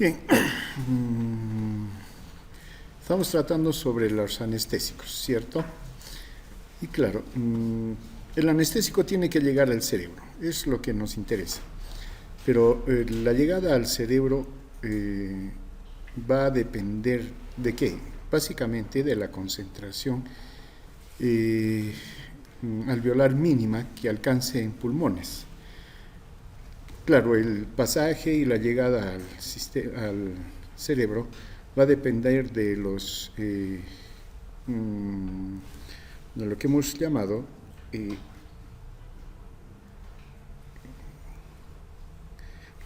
Bien, estamos tratando sobre los anestésicos, ¿cierto? Y claro, el anestésico tiene que llegar al cerebro, es lo que nos interesa. Pero la llegada al cerebro va a depender de qué? Básicamente de la concentración alveolar mínima que alcance en pulmones. Claro, el pasaje y la llegada al cerebro va a depender de de lo que hemos llamado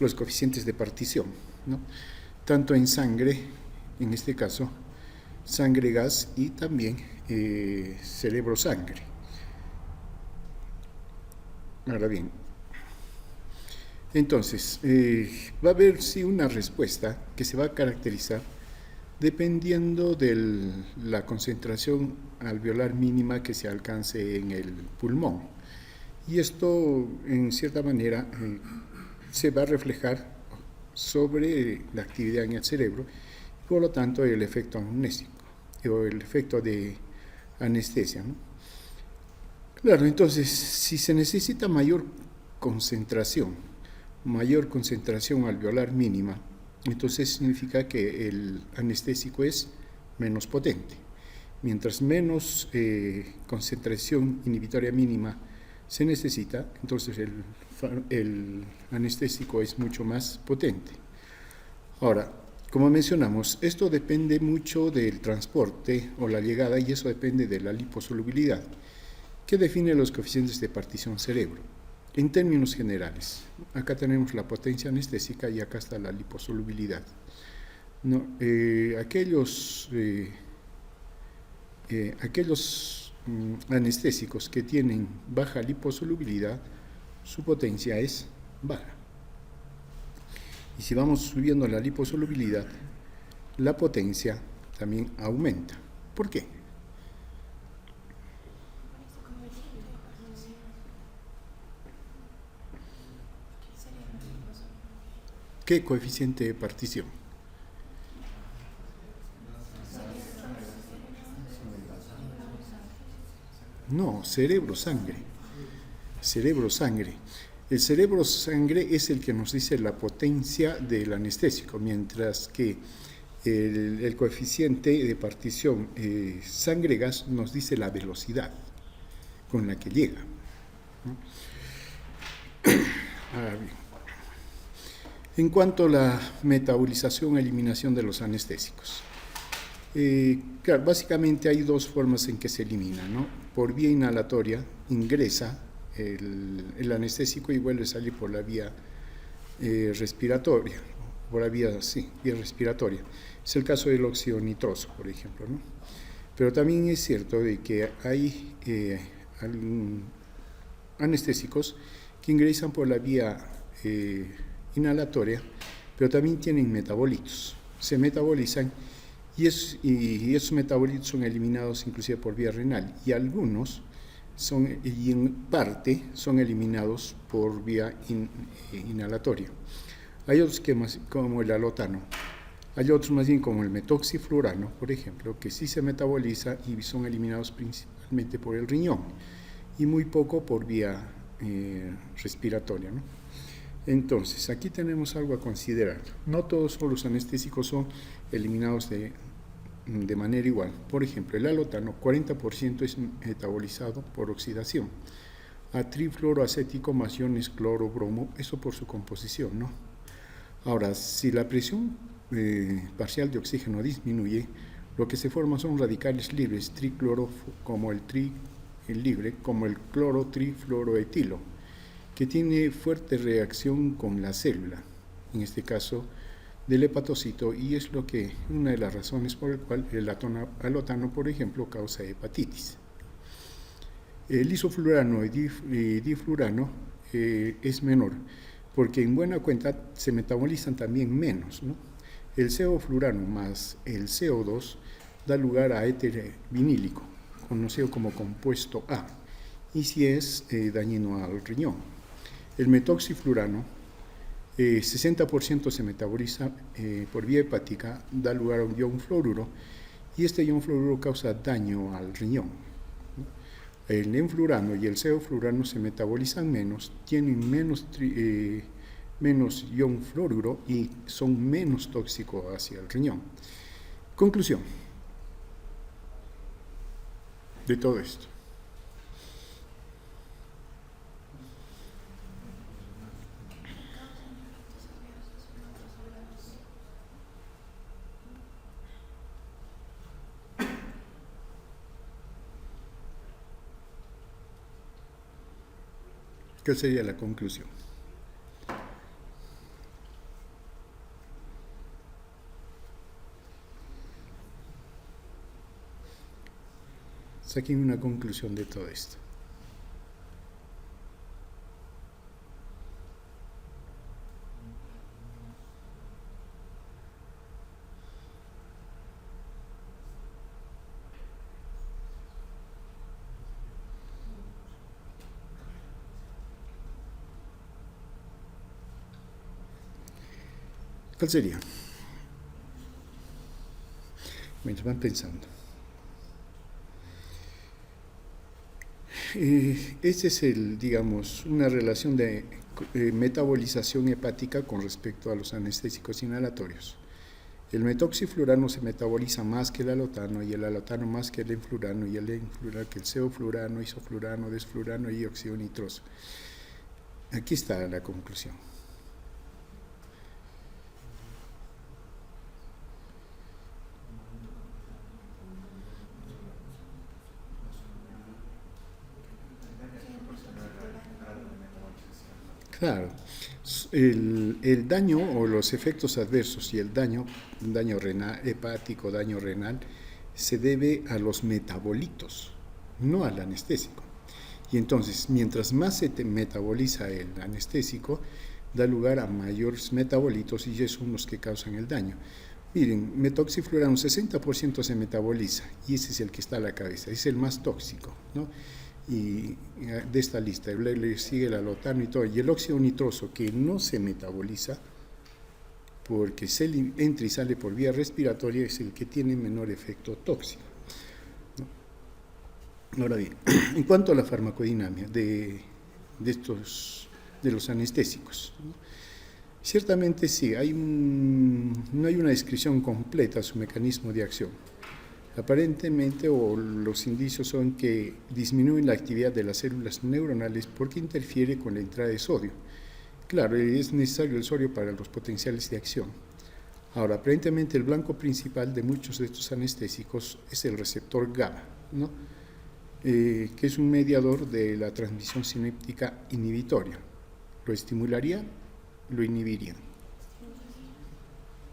los coeficientes de partición, ¿no? Tanto en sangre, en este caso, sangre-gas y también cerebro-sangre. Ahora bien, entonces, va a haber sí una respuesta que se va a caracterizar dependiendo de la concentración alveolar mínima que se alcance en el pulmón. Y esto, en cierta manera, se va a reflejar sobre la actividad en el cerebro, y por lo tanto el efecto amnésico o el efecto de anestesia, ¿no? Claro, entonces, si se necesita mayor concentración alveolar mínima, entonces significa que el anestésico es menos potente. Mientras menos concentración inhibitoria mínima se necesita, entonces el anestésico es mucho más potente. Ahora, como mencionamos, esto depende mucho del transporte o la llegada, y eso depende de la liposolubilidad, que define los coeficientes de partición cerebro. En términos generales, acá tenemos la potencia anestésica y acá está la liposolubilidad. No, aquellos anestésicos que tienen baja liposolubilidad, su potencia es baja. Y si vamos subiendo la liposolubilidad, la potencia también aumenta. ¿Por qué? ¿Qué coeficiente de partición? No, cerebro-sangre. Cerebro-sangre. El cerebro-sangre es el que nos dice la potencia del anestésico, mientras que el coeficiente de partición sangre-gas nos dice la velocidad con la que llega, ¿no? Ahora bien, en cuanto a la metabolización e eliminación de los anestésicos, claro, básicamente hay dos formas en que se elimina, ¿no? Por vía inhalatoria ingresa el anestésico y vuelve a salir por la vía respiratoria, por la vía respiratoria. Es el caso del óxido nitroso, por ejemplo, ¿no? Pero también es cierto de que hay anestésicos que ingresan por la vía inhalatoria, pero también tienen metabolitos, se metabolizan y esos metabolitos son eliminados inclusive por vía renal, y algunos y en parte son eliminados por vía inhalatoria. Hay otros como el alotano, hay otros más bien como el metoxiflurano, por ejemplo, que sí se metaboliza y son eliminados principalmente por el riñón y muy poco por vía respiratoria, ¿no? Entonces, aquí tenemos algo a considerar. No todos los anestésicos son eliminados de manera igual. Por ejemplo, el alotano, 40% es metabolizado por oxidación a trifluoroacético más iones cloro-bromo, eso por su composición, ¿no? Ahora, si la presión parcial de oxígeno disminuye, lo que se forma son radicales libres tricloro, como el libre, como el cloro-trifluoroetilo, que tiene fuerte reacción con la célula, en este caso del hepatocito, y es una de las razones por la cual el alotano, por ejemplo, causa hepatitis. El isoflurano y diflurano es menor, porque en buena cuenta se metabolizan también menos, ¿no? El CO-flurano más el CO2 da lugar a éter vinílico, conocido como compuesto A, y si es dañino al riñón. El metoxiflurano 60% se metaboliza por vía hepática, da lugar a un ion fluoruro, y este ion fluoruro causa daño al riñón. El enfluorano y el ceofluorano se metabolizan menos, tienen menos ion fluoruro y son menos tóxicos hacia el riñón. Conclusión de todo esto. ¿Qué sería la conclusión? Saquen una conclusión de todo esto. ¿Cuál sería? Mientras van pensando. Este es digamos, una relación de metabolización hepática con respecto a los anestésicos inhalatorios. El metoxifluorano se metaboliza más que el alotano, y el alotano más que el enfluorano, y el enfluorano que el ceofluorano, isofluorano, desfluorano y óxido nitroso. Aquí está la conclusión. Claro, el daño o los efectos adversos y el daño renal, hepático, daño renal, se debe a los metabolitos, no al anestésico. Y entonces, mientras más se metaboliza el anestésico, da lugar a mayores metabolitos y esos son los que causan el daño. Miren, metoxifluorano, 60% se metaboliza y ese es el que está a la cabeza, es el más tóxico, ¿no? Y de esta lista, le sigue el alotano y todo, y el óxido nitroso que no se metaboliza porque entra y sale por vía respiratoria es el que tiene menor efecto tóxico, ¿no? Ahora bien, en cuanto a la farmacodinámica de los anestésicos, ¿no? Ciertamente sí, no hay una descripción completa de su mecanismo de acción. Aparentemente, o los indicios son que disminuyen la actividad de las células neuronales porque interfiere con la entrada de sodio. Claro, es necesario el sodio para los potenciales de acción. Ahora, aparentemente el blanco principal de muchos de estos anestésicos es el receptor GABA, ¿no? Que es un mediador de la transmisión sináptica inhibitoria. ¿Lo estimularía? Lo inhibirían.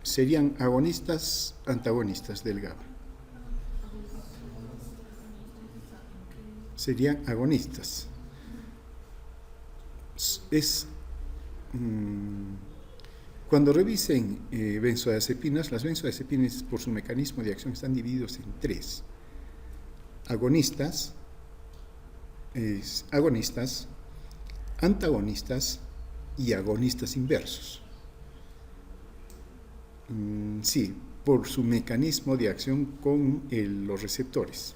Serían agonistas, antagonistas del GABA. Serían agonistas. Cuando revisen benzodiazepinas, las benzodiazepinas por su mecanismo de acción están divididos en tres: agonistas, antagonistas y agonistas inversos. Sí, por su mecanismo de acción con los receptores.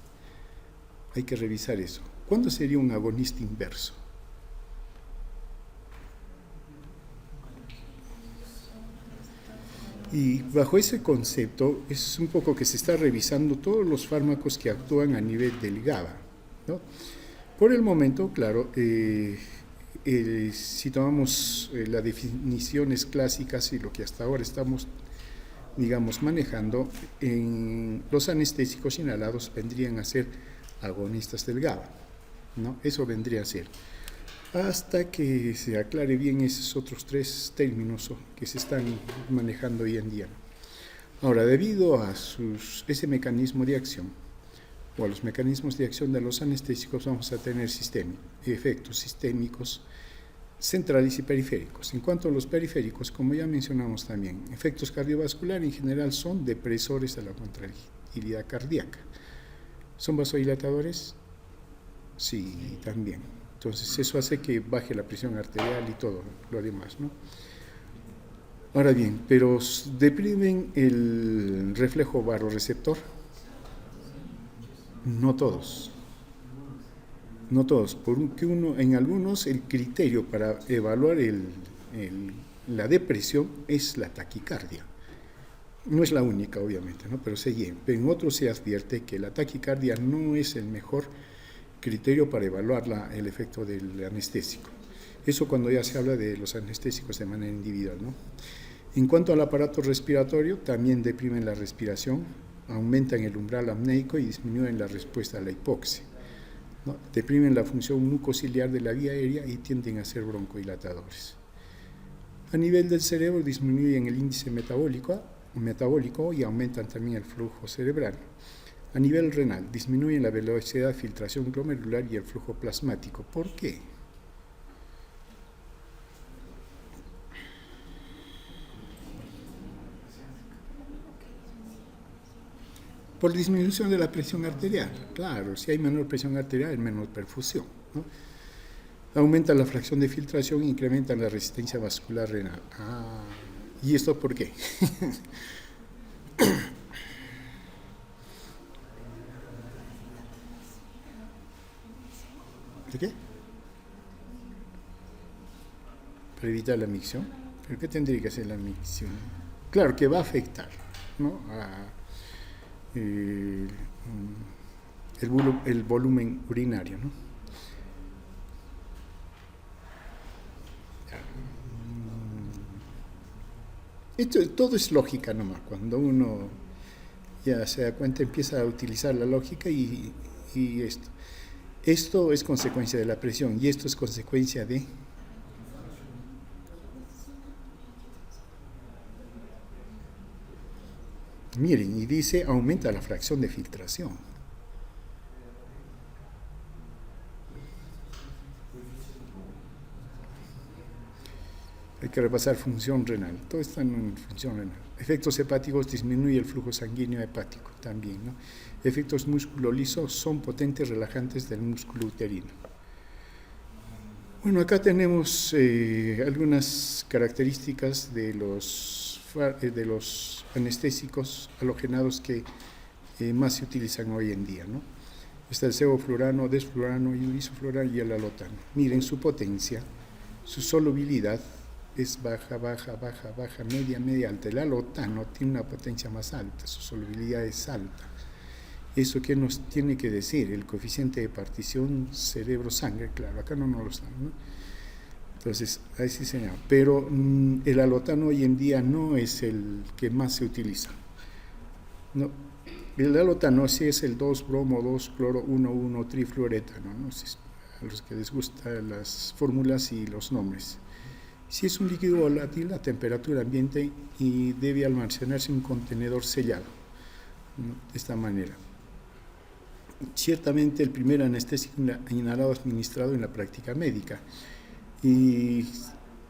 Hay que revisar eso. ¿Cuándo sería un agonista inverso? Y bajo ese concepto es un poco que se está revisando todos los fármacos que actúan a nivel del GABA, ¿no? Por el momento, claro, si tomamos las definiciones clásicas y lo que hasta ahora estamos, digamos, manejando, los anestésicos inhalados vendrían a ser agonistas del GABA, ¿no? Eso vendría a ser. Hasta que se aclare bien esos otros tres términos que se están manejando hoy en día. Ahora, debido a ese mecanismo de acción, o a los mecanismos de acción de los anestésicos, vamos a tener efectos sistémicos centrales y periféricos. En cuanto a los periféricos, como ya mencionamos también, efectos cardiovasculares en general son depresores de la contractilidad cardíaca. ¿Son vasodilatadores? Sí, también. Entonces, eso hace que baje la presión arterial y todo lo demás, ¿no? Ahora bien, pero ¿deprimen el reflejo barorreceptor? No todos. No todos, porque en algunos el criterio para evaluar la depresión es la taquicardia. No es la única, obviamente, ¿no? Pero en otros se advierte que la taquicardia no es el mejor criterio para evaluar el efecto del anestésico. Eso cuando ya se habla de los anestésicos de manera individual, ¿no? En cuanto al aparato respiratorio, también deprimen la respiración, aumentan el umbral apneico y disminuyen la respuesta a la hipoxia, ¿no? Deprimen la función mucociliar de la vía aérea y tienden a ser broncodilatadores. A nivel del cerebro disminuyen el índice metabólico y aumentan también el flujo cerebral. A nivel renal disminuyen la velocidad de filtración glomerular y el flujo plasmático. ¿Por qué? Por disminución de la presión arterial. Claro, si hay menor presión arterial hay menor perfusión, ¿no? Aumenta la fracción de filtración e incrementa la resistencia vascular renal. ¿Y esto por qué? ¿De qué? Para evitar la micción. ¿Pero qué tendría que hacer la micción? Claro que va a afectar, ¿no? El volumen urinario, ¿no? Esto todo es lógica nomás. Cuando uno ya se da cuenta, empieza a utilizar la lógica y esto. Esto es consecuencia de la presión y esto es consecuencia de... Miren, y dice aumenta la fracción de filtración. Hay que repasar función renal. Todo está en función renal. Efectos hepáticos disminuye el flujo sanguíneo hepático también, ¿no? Efectos músculo liso son potentes relajantes del músculo uterino. Bueno, acá tenemos algunas características de los anestésicos halogenados que más se utilizan hoy en día, ¿no? Está el sevoflurano, desflurano, isoflurano y el alotano. Miren su potencia, su solubilidad es baja, media, alta. El alotano tiene una potencia más alta, su solubilidad es alta. ¿Eso qué nos tiene que decir? El coeficiente de partición cerebro-sangre, claro, acá no nos lo están, ¿no? Entonces, ahí sí se llama. Pero el alotano hoy en día no es el que más se utiliza, ¿no? El alotano sí es el 2-bromo, 2-cloro, 1,1 trifluoretano, ¿no? A los que les gustan las fórmulas y los nombres. Si es un líquido volátil a temperatura ambiente y debe almacenarse en un contenedor sellado, ¿no? De esta manera. Ciertamente el primer anestésico inhalado administrado en la práctica médica, y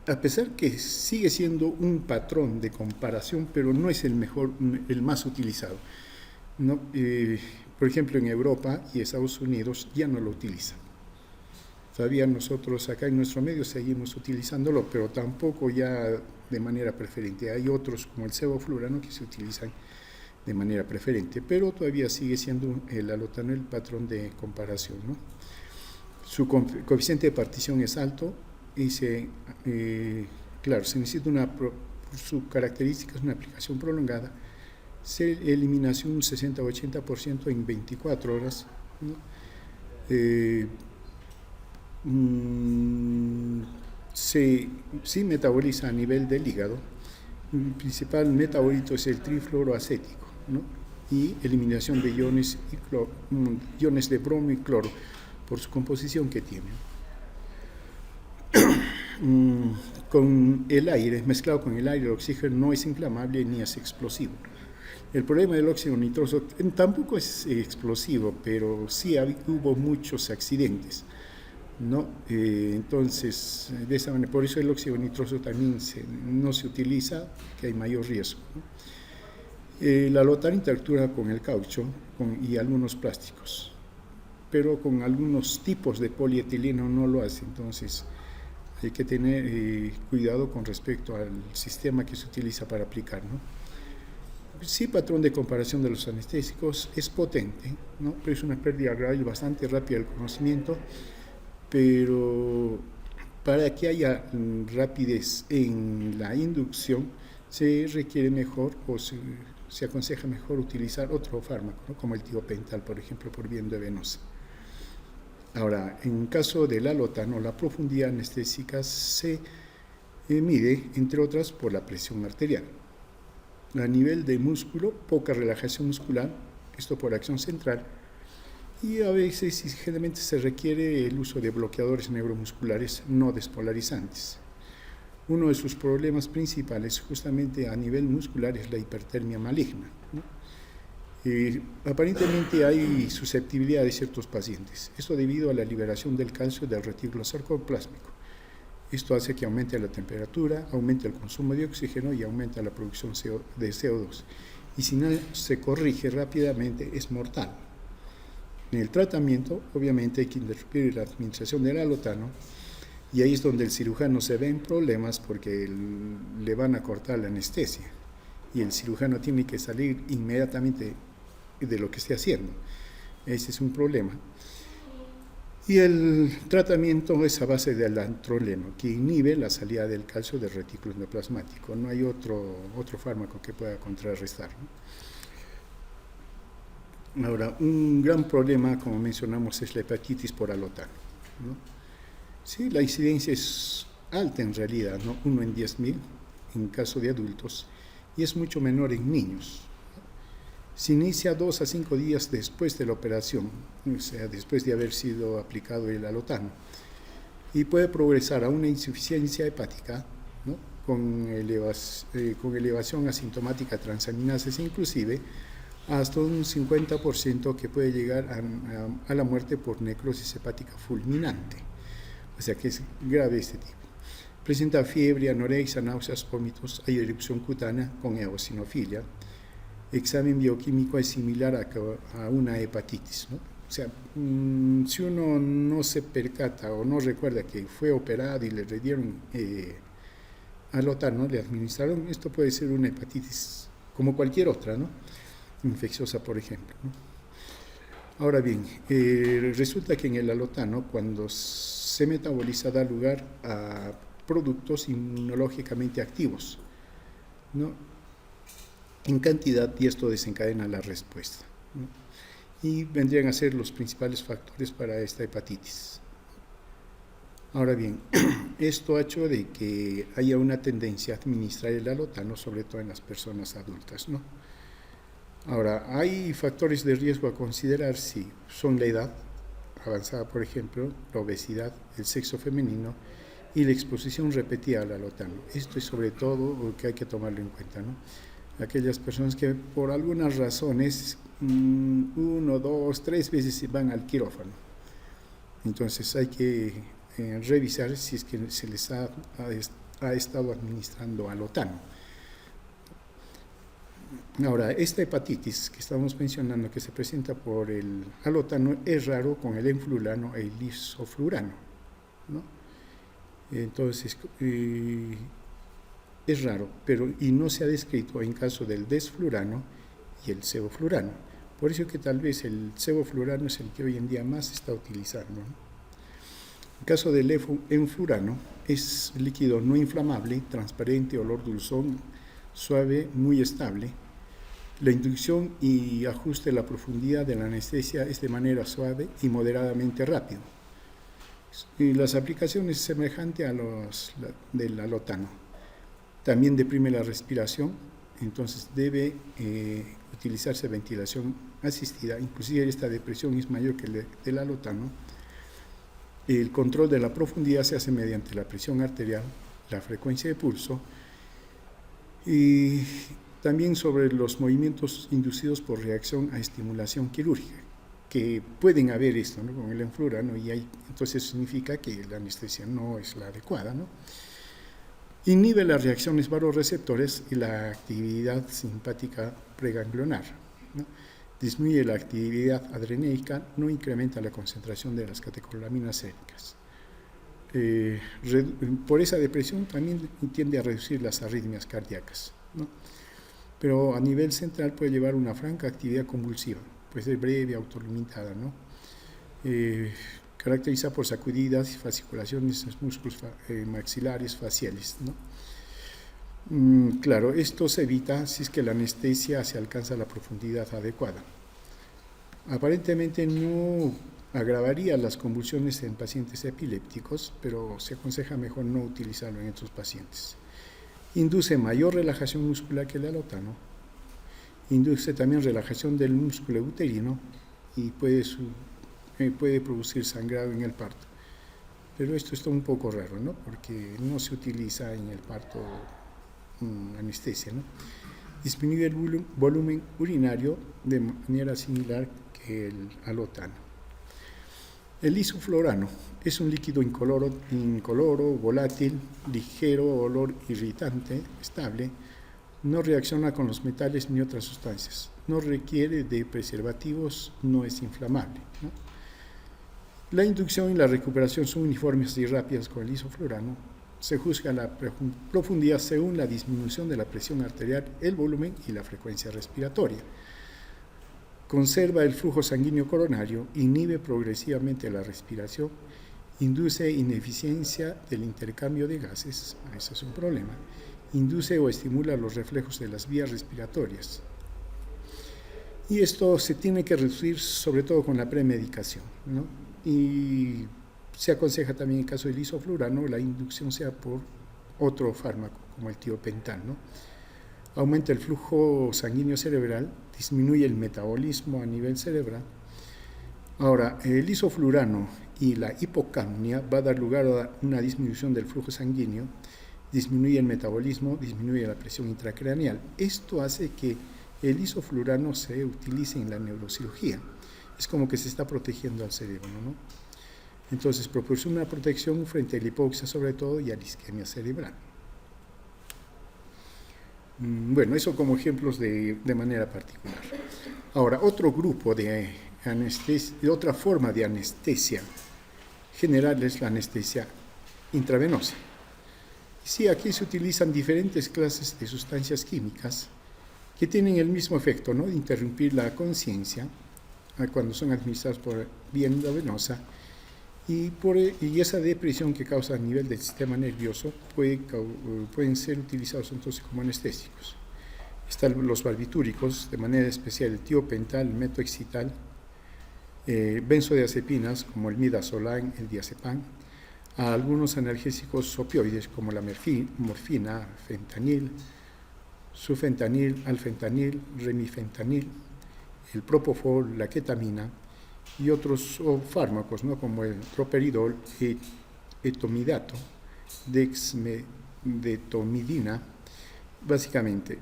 a pesar que sigue siendo un patrón de comparación, pero no es el más utilizado, ¿no? Por ejemplo, en Europa y Estados Unidos ya no lo utilizan. Todavía nosotros acá en nuestro medio seguimos utilizándolo, pero tampoco ya de manera preferente. Hay otros como el sevoflurano que se utilizan de manera preferente, pero todavía sigue siendo el alotano el patrón de comparación, ¿no? Su coeficiente de partición es alto y claro, se necesita por su característica es una aplicación prolongada, eliminación un 60-80% en 24 horas, ¿no? Sí metaboliza a nivel del hígado. El principal metabolito es el trifluoroacético, ¿no? Y eliminación de iones de bromo y cloro por su composición que tiene. Con el aire, mezclado con el aire, el oxígeno no es inflamable ni es explosivo. El problema del óxido nitroso tampoco es explosivo, pero sí hubo muchos accidentes, ¿no? Entonces, de esa manera, por eso el óxido nitroso también no se utiliza, que hay mayor riesgo, ¿no? El alotano interactúa con el caucho y algunos plásticos, pero con algunos tipos de polietileno no lo hace, entonces hay que tener cuidado con respecto al sistema que se utiliza para aplicar, ¿no? Sí, patrón de comparación de los anestésicos es potente, ¿no? Pero es una pérdida gradual bastante rápida del conocimiento, pero para que haya rapidez en la inducción se requiere mejor o se aconseja mejor utilizar otro fármaco, ¿no? Como el tiopental, por ejemplo, por vía endovenosa. Ahora, en caso del alotano, la profundidad anestésica se mide, entre otras, por la presión arterial. A nivel de músculo, poca relajación muscular, esto por acción central, y a veces y generalmente se requiere el uso de bloqueadores neuromusculares no despolarizantes. Uno de sus problemas principales justamente a nivel muscular es la hipertermia maligna, ¿no? Aparentemente hay susceptibilidad de ciertos pacientes, esto debido a la liberación del calcio del retículo sarcoplásmico. Esto hace que aumente la temperatura, aumente el consumo de oxígeno y aumenta la producción de CO2. Y si no se corrige rápidamente, es mortal. En el tratamiento, obviamente, hay que interrumpir la administración del alotano, y ahí es donde el cirujano se ve en problemas porque le van a cortar la anestesia y el cirujano tiene que salir inmediatamente de lo que esté haciendo. Ese es un problema. Y el tratamiento es a base del antroleno, que inhibe la salida del calcio del retículo endoplasmático. No hay otro fármaco que pueda contrarrestar, ¿no? Ahora, un gran problema, como mencionamos, es la hepatitis por alotano, ¿no? Sí, la incidencia es alta en realidad, ¿no? 1 en 10.000 en caso de adultos, y es mucho menor en niños. Se inicia 2 a 5 días después de la operación, o sea, después de haber sido aplicado el alotano, y puede progresar a una insuficiencia hepática, ¿no? con elevación asintomática transaminases, inclusive hasta un 50% que puede llegar a la muerte por necrosis hepática fulminante, o sea que es grave este tipo. Presenta fiebre, anorexia, náuseas, vómitos, hay erupción cutánea con eosinofilia. Examen bioquímico es similar a una hepatitis, ¿no? O sea, si uno no se percata o no recuerda que fue operado y le dieron alotano, le administraron, esto puede ser una hepatitis como cualquier otra, ¿no? Infecciosa, por ejemplo, ¿no? Ahora bien, resulta que en el alotano, cuando se metaboliza, da lugar a productos inmunológicamente activos, ¿no? En cantidad, y esto desencadena la respuesta, ¿no? Y vendrían a ser los principales factores para esta hepatitis. Ahora bien, esto ha hecho de que haya una tendencia a administrar el alotano, sobre todo en las personas adultas, ¿no? Ahora, hay factores de riesgo a considerar, sí, son la edad avanzada, por ejemplo, la obesidad, el sexo femenino y la exposición repetida al alotano. Esto es sobre todo lo que hay que tomarlo en cuenta, ¿no? Aquellas personas que por algunas razones 1, 2, 3 veces van al quirófano. Entonces hay que revisar si es que se les ha estado administrando alotano. Ahora, esta hepatitis que estamos mencionando, que se presenta por el alotano, es raro con el enflurano e el isoflurano, ¿no? Entonces, es raro, pero y no se ha descrito en caso del desflurano y el sevoflurano. Por eso que tal vez el sevoflurano es el que hoy en día más se está utilizando, ¿no? En caso del enflurano, es líquido no inflamable, transparente, olor dulzón, suave, muy estable. La inducción y ajuste de la profundidad de la anestesia es de manera suave y moderadamente rápido. Y las aplicaciones semejantes a los del alotano. También deprime la respiración, entonces debe utilizarse ventilación asistida, inclusive esta depresión es mayor que el alotano. El control de la profundidad se hace mediante la presión arterial, la frecuencia de pulso y también sobre los movimientos inducidos por reacción a estimulación quirúrgica, que pueden haber esto, ¿no? Con el enflurano, y entonces significa que la anestesia no es la adecuada, ¿no? Inhibe las reacciones vasoreceptores y la actividad simpática preganglionar, ¿no? Disminuye la actividad adrenérgica, no incrementa la concentración de las catecolaminas séricas. por esa depresión también tiende a reducir las arritmias cardíacas, ¿no? Pero a nivel central puede llevar una franca actividad convulsiva, pues es breve, autolimitada, ¿no? Caracteriza por sacudidas y fasciculaciones en los músculos maxilares, faciales, ¿no? Claro, esto se evita si es que la anestesia se alcanza la profundidad adecuada. Aparentemente no agravaría las convulsiones en pacientes epilépticos, pero se aconseja mejor no utilizarlo en estos pacientes. Induce mayor relajación muscular que el alotano, induce también relajación del músculo uterino y puede producir sangrado en el parto. Pero esto está un poco raro, ¿no? Porque no se utiliza en el parto anestesia, ¿no? Disminuye el volumen urinario de manera similar que el alotano. El isoflurano es un líquido incoloro, volátil, ligero, olor irritante, estable, no reacciona con los metales ni otras sustancias, no requiere de preservativos, no es inflamable, ¿no? La inducción y la recuperación son uniformes y rápidas con el isoflurano. Se juzga la profundidad según la disminución de la presión arterial, el volumen y la frecuencia respiratoria. Conserva el flujo sanguíneo coronario, inhibe progresivamente la respiración, induce ineficiencia del intercambio de gases, ese es un problema, induce o estimula los reflejos de las vías respiratorias. Y esto se tiene que reducir sobre todo con la premedicación, ¿no? Y se aconseja también en caso del isoflurano la inducción sea por otro fármaco como el tiopental, ¿no? Aumenta el flujo sanguíneo cerebral, disminuye el metabolismo a nivel cerebral. Ahora, el isoflurano y la hipocapnia va a dar lugar a una disminución del flujo sanguíneo, disminuye el metabolismo, disminuye la presión intracraneal. Esto hace que el isoflurano se utilice en la neurocirugía. Es como que se está protegiendo al cerebro, ¿no? Entonces, proporciona una protección frente a la hipoxia sobre todo y a la isquemia cerebral. Bueno, eso como ejemplos de manera particular. Ahora, otro grupo de anestesia, otra forma de anestesia general es la anestesia intravenosa. Sí, aquí se utilizan diferentes clases de sustancias químicas que tienen el mismo efecto, ¿no? De interrumpir la conciencia cuando son administradas por vía endovenosa y esa depresión que causa a nivel del sistema nervioso pueden ser utilizados entonces como anestésicos. Están los barbitúricos, de manera especial el tiopental, el metoxital, benzodiazepinas como el midazolam, el diazepam, a algunos analgésicos opioides como la morfina, fentanil, sufentanil, alfentanil, remifentanil, el propofol, la ketamina y otros fármacos, ¿no? Como el troperidol, etomidato, dexmedetomidina, básicamente.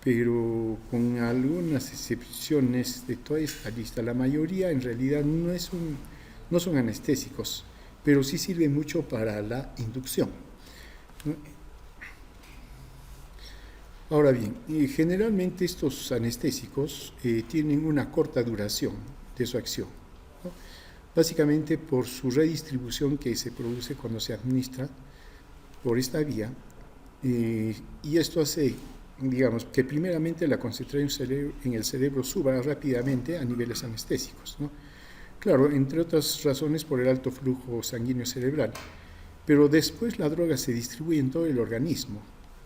Pero con algunas excepciones de toda esta lista, la mayoría en realidad no son anestésicos, pero sí sirven mucho para la inducción, ¿no? Ahora bien, generalmente estos anestésicos tienen una corta duración de su acción, ¿no? Básicamente por su redistribución que se produce cuando se administra por esta vía, y esto hace, digamos, que primeramente la concentración en el cerebro suba rápidamente a niveles anestésicos, ¿no? Claro, entre otras razones por el alto flujo sanguíneo cerebral, pero después la droga se distribuye en todo el organismo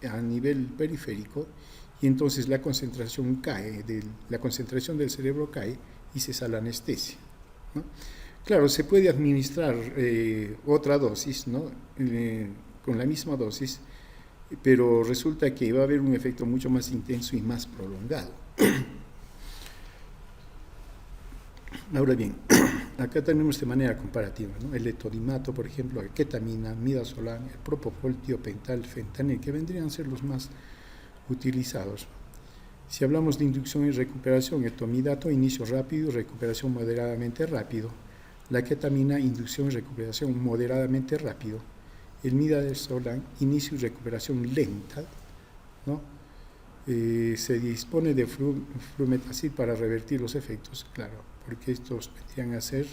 a nivel periférico y entonces la concentración la concentración del cerebro cae y cesa la anestesia, ¿no? Claro, se puede administrar otra dosis, ¿no? Con la misma dosis, pero resulta que va a haber un efecto mucho más intenso y más prolongado. Ahora bien, acá tenemos de manera comparativa, ¿no? El etodimato, por ejemplo, la ketamina, midazolam, el propofol, tiopental, fentanil, que vendrían a ser los más utilizados. Si hablamos de inducción y recuperación, etomidato, inicio rápido, recuperación moderadamente rápido. La ketamina, inducción y recuperación moderadamente rápido. El midazolam, inicio y recuperación lenta, ¿no? Se dispone de flumetazid para revertir los efectos, claro, porque estos vendrían a ser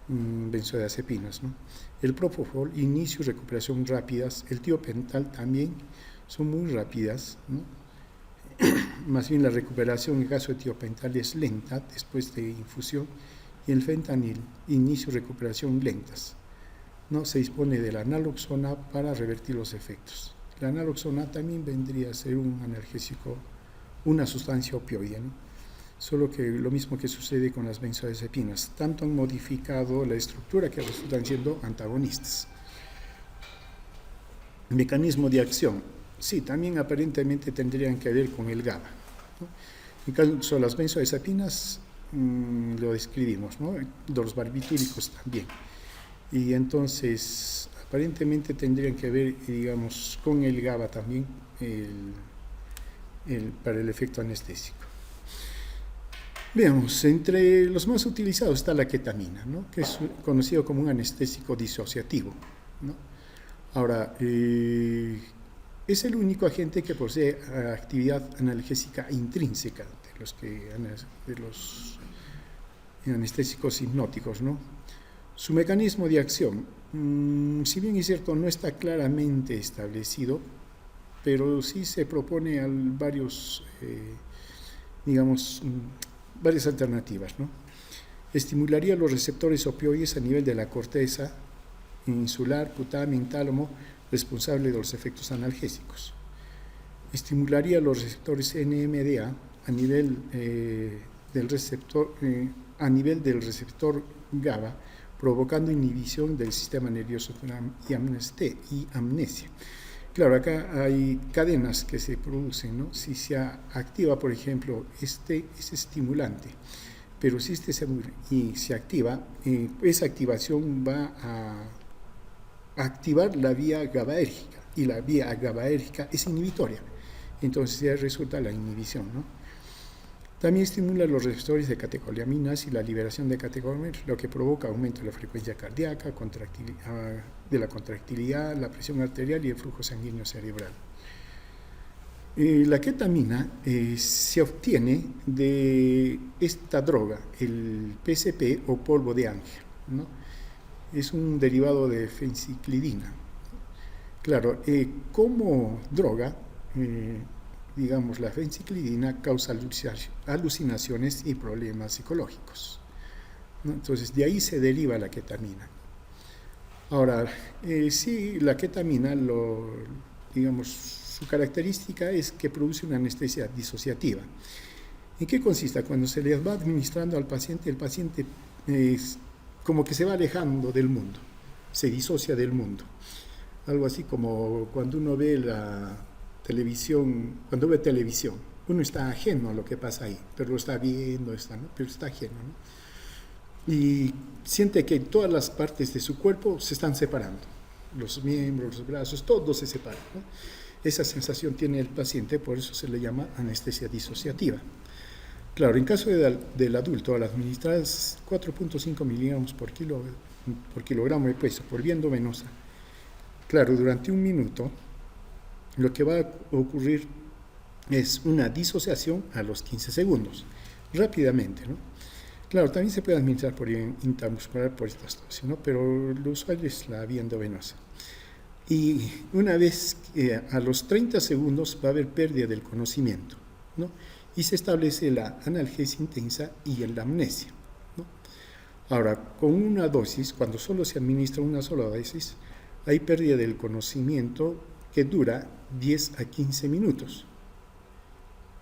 benzodiazepinas, ¿no? El propofol, inicio y recuperación rápidas. El tiopental también son muy rápidas, ¿no? Más bien la recuperación en el caso de tiopental es lenta después de infusión, y el fentanil, inicio y recuperación lentas, ¿no? Se dispone de la naloxona para revertir los efectos. La naloxona también vendría a ser un analgésico, una sustancia opioide, ¿no? Solo que lo mismo que sucede con las benzodiazepinas, tanto han modificado la estructura que resultan siendo antagonistas. Mecanismo de acción, sí, también aparentemente tendrían que ver con el GABA, ¿no? En caso de las benzodiazepinas, lo describimos, ¿no? Los barbitúricos también. Y entonces, aparentemente tendrían que ver, digamos, con el GABA también para el efecto anestésico. Veamos, entre los más utilizados está la ketamina, ¿no? Que es conocido como un anestésico disociativo, ¿no? Ahora, es el único agente que posee actividad analgésica intrínseca de los anestésicos hipnóticos, ¿no? Su mecanismo de acción, si bien es cierto, no está claramente establecido, pero sí se propone varias alternativas, ¿no? Estimularía los receptores opioides a nivel de la corteza insular, putamen, tálamo, responsable de los efectos analgésicos. Estimularía los receptores NMDA a nivel del receptor GABA, provocando inhibición del sistema nervioso y amnesia. Claro, acá hay cadenas que se producen, ¿no? Si se activa, por ejemplo, es estimulante, pero si se activa, esa activación va a activar la vía GABAérgica, y la vía GABAérgica es inhibitoria, entonces ya resulta la inhibición, ¿no? También estimula los receptores de catecolaminas y la liberación de catecolaminas, lo que provoca aumento de la frecuencia cardíaca, de la contractilidad, la presión arterial y el flujo sanguíneo cerebral. La ketamina se obtiene de esta droga, el PCP o polvo de ángel, ¿no? Es un derivado de fenciclidina. Claro, como droga, digamos, la fenciclidina causa alucinaciones y problemas psicológicos, ¿no? Entonces, de ahí se deriva la ketamina. Ahora, sí, la ketamina, digamos, su característica es que produce una anestesia disociativa. ¿En qué consiste? Cuando se le va administrando al paciente, el paciente como que se va alejando del mundo, se disocia del mundo. Algo así como cuando uno ve televisión, uno está ajeno a lo que pasa ahí, pero lo está viendo, ¿no? Pero está ajeno, ¿no? Y siente que todas las partes de su cuerpo se están separando, los miembros, los brazos, todo se separa, ¿no? Esa sensación tiene el paciente, por eso se le llama anestesia disociativa. Claro, en caso del adulto, al administrar 4.5 miligramos por kilogramo de peso por vía endovenosa, claro, durante 1 minuto, lo que va a ocurrir es una disociación a los 15 segundos, rápidamente, ¿no? Claro, también se puede administrar por vía intramuscular por estastosis, ¿no? Pero lo usual es la vía endovenosa. Y una vez a los 30 segundos va a haber pérdida del conocimiento, ¿no? Y se establece la analgesia intensa y la amnesia, ¿no? Ahora, con una dosis, cuando solo se administra una sola dosis, hay pérdida del conocimiento que dura 10 a 15 minutos.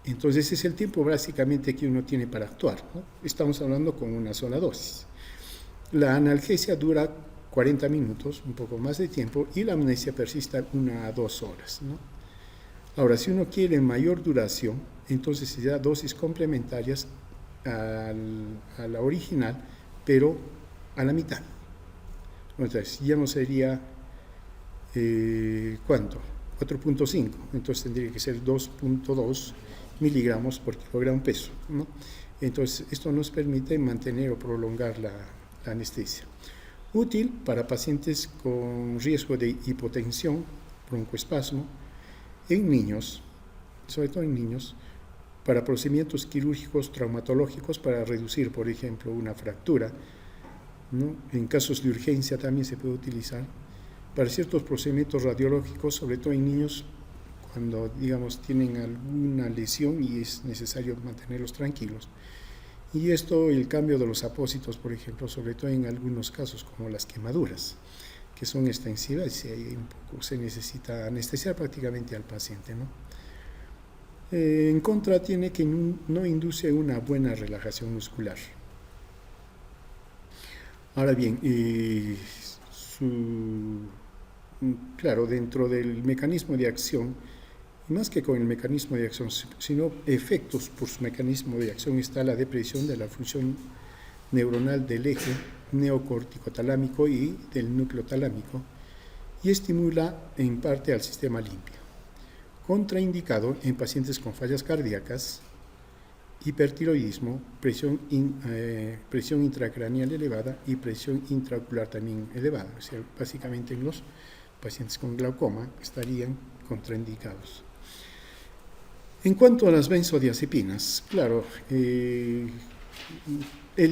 Entonces, ese es el tiempo básicamente que uno tiene para actuar, ¿no? Estamos hablando con una sola dosis. La analgesia dura 40 minutos, un poco más de tiempo, y la amnesia persiste 1 a 2 horas, ¿no? Ahora, si uno quiere mayor duración, entonces se da dosis complementarias a la original, pero a la mitad. Entonces, ya no sería, ¿cuánto? 4.5, entonces tendría que ser 2.2 miligramos por kilogramo peso, ¿no? Entonces, esto nos permite mantener o prolongar la anestesia. Útil para pacientes con riesgo de hipotensión, broncoespasmo, en niños, sobre todo en niños, para procedimientos quirúrgicos traumatológicos, para reducir, por ejemplo, una fractura, ¿no? En casos de urgencia también se puede utilizar para ciertos procedimientos radiológicos, sobre todo en niños cuando, digamos, tienen alguna lesión y es necesario mantenerlos tranquilos. Y esto, el cambio de los apósitos, por ejemplo, sobre todo en algunos casos como las quemaduras, que son extensivas y ahí un poco se necesita anestesiar prácticamente al paciente, ¿no? En contra tiene que no induce una buena relajación muscular. Ahora bien, claro, dentro del mecanismo de acción, más que con el mecanismo de acción, sino efectos por su mecanismo de acción, está la depresión de la función neuronal del eje neocorticotalámico y del núcleo talámico, y estimula en parte al sistema limpio. Contraindicado en pacientes con fallas cardíacas, hipertiroidismo, presión intracraneal elevada y presión intraocular también elevada. O sea, básicamente en los pacientes con glaucoma estarían contraindicados. En cuanto a las benzodiazepinas, claro, el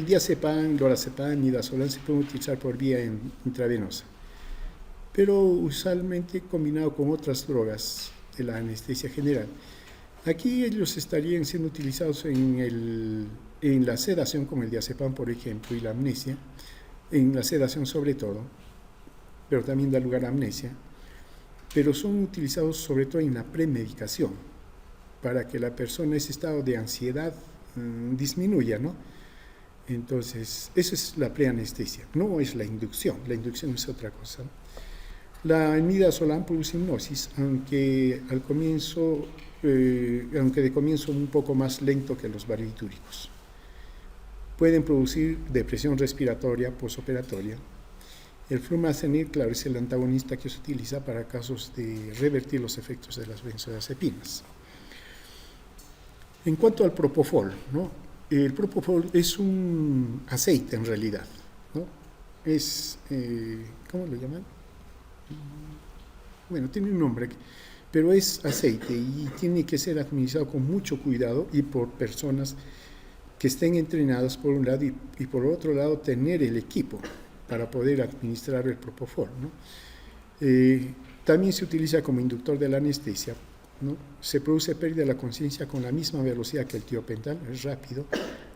diazepam, lorazepam, midazolam se pueden utilizar por vía intravenosa, pero usualmente combinado con otras drogas de la anestesia general. Aquí ellos estarían siendo utilizados en la sedación, como el diazepam, por ejemplo, y la amnesia, en la sedación sobre todo, pero también da lugar a amnesia, pero son utilizados sobre todo en la premedicación, para que la persona ese estado de ansiedad disminuya, ¿no? Entonces, eso es la preanestesia, no es la inducción es otra cosa. La midazolam produce hipnosis, aunque de comienzo un poco más lento que los barbitúricos. Pueden producir depresión respiratoria posoperatoria. El flumazenil, claro, es el antagonista que se utiliza para casos de revertir los efectos de las benzodiazepinas. En cuanto al propofol, ¿no? El propofol es un aceite en realidad, ¿no? Es, ¿cómo lo llaman? Bueno, tiene un nombre, pero es aceite y tiene que ser administrado con mucho cuidado y por personas que estén entrenadas por un lado y por otro lado tener el equipo para poder administrar el propofol, ¿no? También se utiliza como inductor de la anestesia, ¿no? Se produce pérdida de la conciencia con la misma velocidad que el tiopental, es rápido.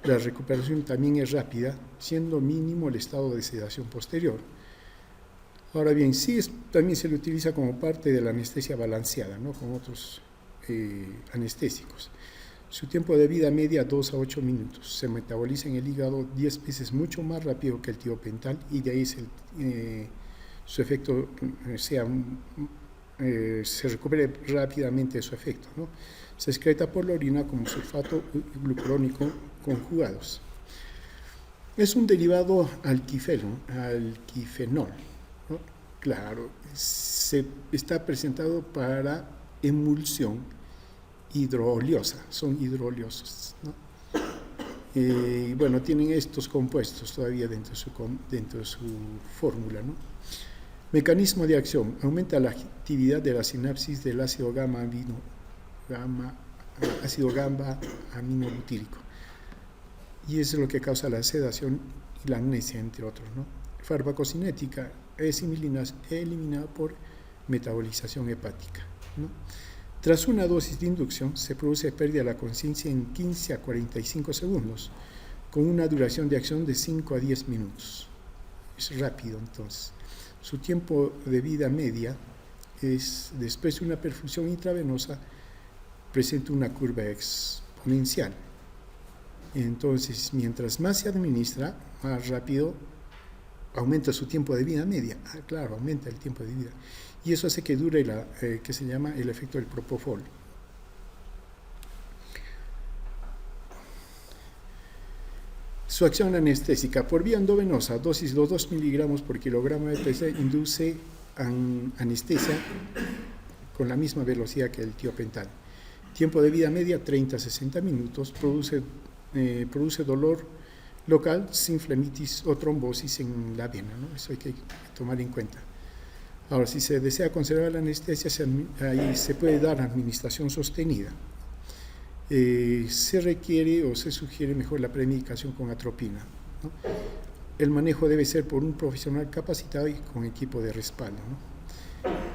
La recuperación también es rápida, siendo mínimo el estado de sedación posterior. Ahora bien, sí también se le utiliza como parte de la anestesia balanceada, ¿no? Con otros anestésicos. Su tiempo de vida media 2 a 8 minutos. Se metaboliza en el hígado 10 veces mucho más rápido que el tiopental y de ahí su efecto se recupere rápidamente su efecto, ¿no? Se excreta por la orina como sulfato glucurónico conjugados. Es un derivado alquifenol, ¿no? Claro, está presentado para emulsión hidrooliosa, son hidrooliosos, ¿no? Bueno, tienen estos compuestos todavía dentro de su fórmula, ¿no? Mecanismo de acción: aumenta la actividad de la sinapsis del ácido gamma aminobutírico, y eso es lo que causa la sedación y la amnesia, entre otros, ¿no? Farmacocinética: es eliminada por metabolización hepática, ¿no? Tras una dosis de inducción se produce pérdida de la conciencia en 15 a 45 segundos, con una duración de acción de 5 a 10 minutos. Es rápido, entonces. Su tiempo de vida media es, después de una perfusión intravenosa, presenta una curva exponencial. Entonces, mientras más se administra, más rápido aumenta su tiempo de vida media. Claro, aumenta el tiempo de vida. Y eso hace que dure que se llama el efecto del propofol. Su acción anestésica: por vía endovenosa, dosis de 2 miligramos por kilogramo de peso, induce anestesia con la misma velocidad que el tiopental. Tiempo de vida media 30 a 60 minutos, produce dolor local sin flemitis o trombosis en la vena, ¿no? Eso hay que tomar en cuenta. Ahora, si se desea conservar la anestesia, ahí se puede dar administración sostenida. Se requiere o se sugiere mejor la premedicación con atropina, ¿no? el manejo debe ser por un profesional capacitado y con equipo de respaldo, ¿no?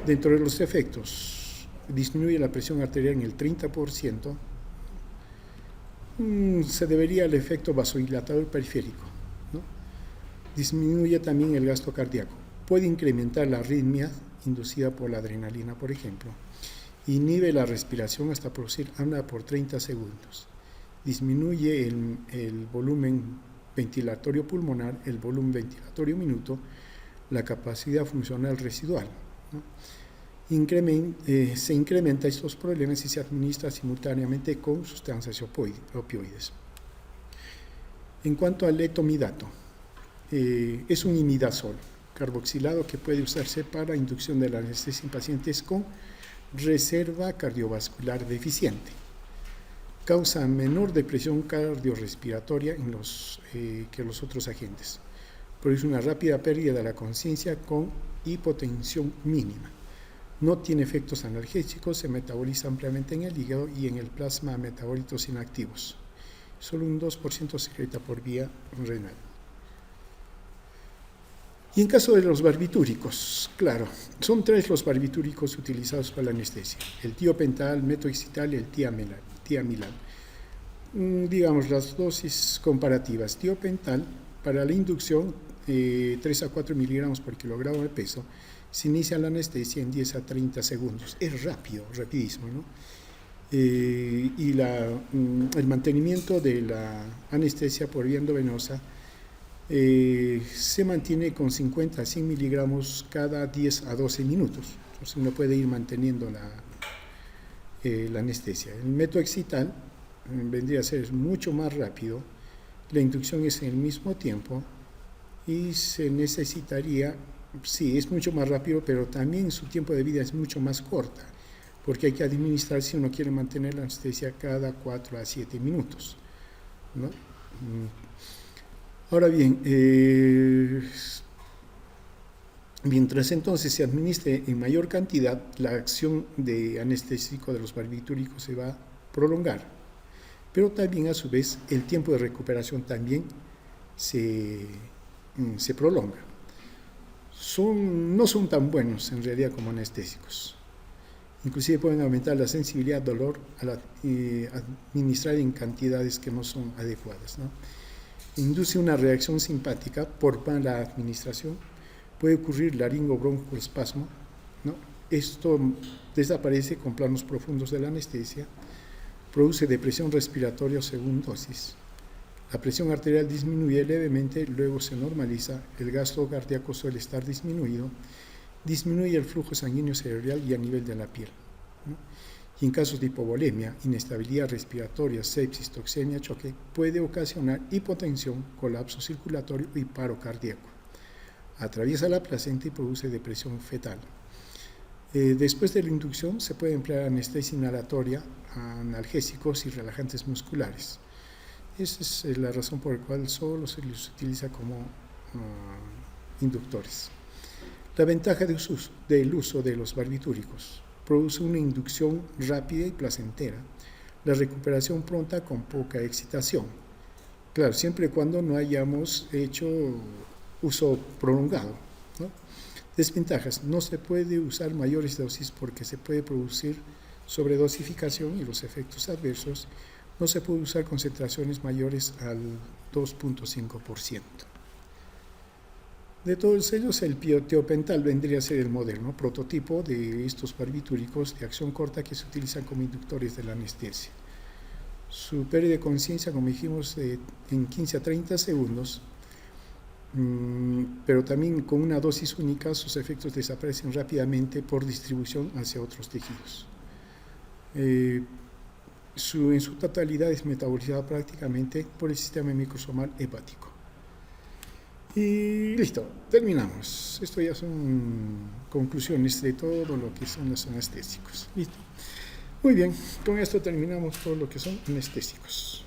Dentro de los efectos, disminuye la presión arterial en el 30%, se debería al efecto vasodilatador periférico, ¿no? Disminuye también el gasto cardíaco, puede incrementar la arritmia inducida por la adrenalina, por ejemplo, inhibe la respiración hasta producir apnea por 30 segundos, disminuye el volumen ventilatorio pulmonar, el volumen ventilatorio minuto, la capacidad funcional residual, ¿no? Se incrementa estos problemas si se administra simultáneamente con sustancias opioides. En cuanto al letomidato, es un imidazol carboxilado que puede usarse para inducción de la anestesia en pacientes con reserva cardiovascular deficiente. Causa menor depresión cardiorrespiratoria que los otros agentes. Produce una rápida pérdida de la conciencia con hipotensión mínima. No tiene efectos analgésicos, se metaboliza ampliamente en el hígado y en el plasma metabolitos inactivos. Solo un 2% se secreta por vía renal. Y en caso de los barbitúricos, claro, son 3 los barbitúricos utilizados para la anestesia: el tiopental, metoxital y el tiamilal. Digamos las dosis comparativas. Tiopental, para la inducción, 3 a 4 miligramos por kilogramo de peso, se inicia la anestesia en 10 a 30 segundos. Es rápido, rapidísimo, ¿no? Y el mantenimiento de la anestesia por vía endovenosa se mantiene con 50 a 100 miligramos cada 10 a 12 minutos. Entonces uno puede ir manteniendo la anestesia. El metoxital vendría a ser mucho más rápido, la inducción es en el mismo tiempo y se necesitaría, sí, es mucho más rápido, pero también su tiempo de vida es mucho más corta, porque hay que administrar, si uno quiere mantener la anestesia, cada 4 a 7 minutos, ¿no? Ahora bien, mientras entonces se administre en mayor cantidad, la acción de anestésico de los barbitúricos se va a prolongar, pero también a su vez el tiempo de recuperación también se prolonga. No son tan buenos en realidad como anestésicos. Inclusive pueden aumentar la sensibilidad al dolor al administrar en cantidades que no son adecuadas, ¿no? Induce una reacción simpática por mala administración, puede ocurrir laringobroncoespasmo, ¿no? Esto desaparece con planos profundos de la anestesia, produce depresión respiratoria según dosis. La presión arterial disminuye levemente, luego se normaliza, el gasto cardíaco suele estar disminuido, disminuye el flujo sanguíneo cerebral y a nivel de la piel, ¿no? Y en casos de hipovolemia, inestabilidad respiratoria, sepsis, toxemia, choque, puede ocasionar hipotensión, colapso circulatorio y paro cardíaco. Atraviesa la placenta y produce depresión fetal. Después de la inducción se puede emplear anestesia inhalatoria, analgésicos y relajantes musculares. Esa es la razón por la cual solo se les utiliza como inductores. La ventaja del uso de los barbitúricos: produce una inducción rápida y placentera, la recuperación pronta con poca excitación. Claro, siempre y cuando no hayamos hecho uso prolongado, ¿no? Desventajas: no se puede usar mayores dosis porque se puede producir sobredosificación y los efectos adversos. No se puede usar concentraciones mayores al 2.5%. De todos ellos, el tiopental vendría a ser el modelo, ¿no?, prototipo de estos barbitúricos de acción corta que se utilizan como inductores de la anestesia. Su pérdida de conciencia, como dijimos, en 15 a 30 segundos, pero también con una dosis única sus efectos desaparecen rápidamente por distribución hacia otros tejidos. En su totalidad es metabolizada prácticamente por el sistema microsomal hepático. Y listo, terminamos. Esto ya son conclusiones de todo lo que son los anestésicos. Listo. Muy bien, con esto terminamos todo lo que son anestésicos.